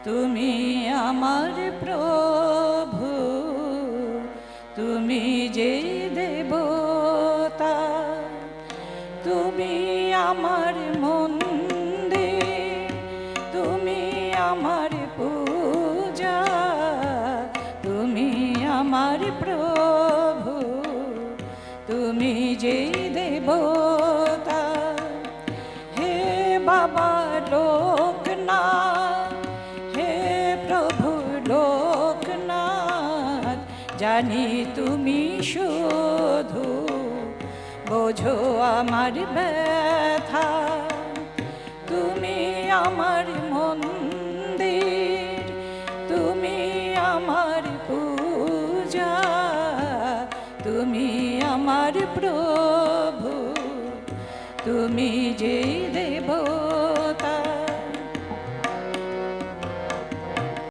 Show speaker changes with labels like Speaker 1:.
Speaker 1: তুমি আমার প্রভু, তুমি যে দেবতা, তুমি আমার মন্দির, তুমি আমার পূজা, তুমি আমার প্রভু, তুমি যে দেবতা। হে বাবা লোকনাথ, হে প্রভু লোকনাথ, জানি তুমি শুধু বোঝো আমার ব্যথা। তুমি আমার মন্দির, তুমি আমার পূজা, তুমি আমার প্রভু, তুমি যে